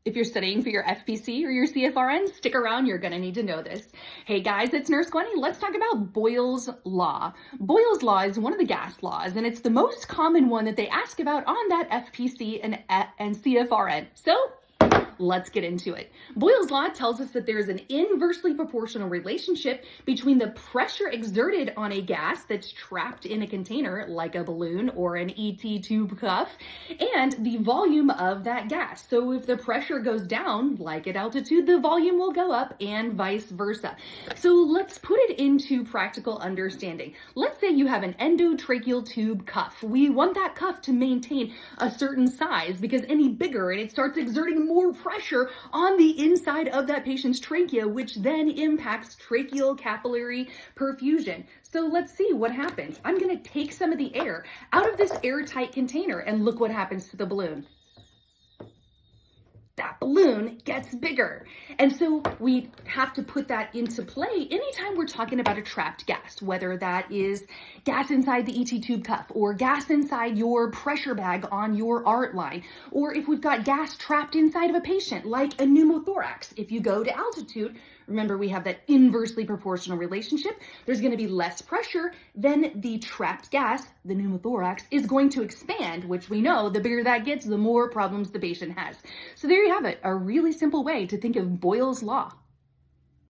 If you're studying for your FPC or your CFRN, stick around, you're gonna need to know this. Hey guys, it's Nurse Gwenny. Let's talk about Boyle's Law. Boyle's Law is one of the gas laws, and it's the most common one that they ask about on that FPC and CFRN. So, let's get into it. Boyle's Law tells us that there's an inversely proportional relationship between the pressure exerted on a gas that's trapped in a container, like a balloon or an ET tube cuff, and the volume of that gas. So if the pressure goes down, like at altitude, the volume will go up and vice versa. So let's put it into practical understanding. Let's say you have an endotracheal tube cuff. We want that cuff to maintain a certain size because any bigger and it starts exerting more pressure on the inside of that patient's trachea, which then impacts tracheal capillary perfusion. So let's see what happens. I'm going to take some of the air out of this airtight container and look what happens to the balloon. That balloon gets bigger. And so we have to put that into play anytime we're talking about a trapped gas, whether that is gas inside the ET tube cuff or gas inside your pressure bag on your ART line, or if we've got gas trapped inside of a patient like a pneumothorax. If you go to altitude, remember we have that inversely proportional relationship. There's going to be less pressure, then the trapped gas, the pneumothorax, is going to expand, which we know the bigger that gets, the more problems the patient has. So there you have it, a really simple way to think of Boyle's Law.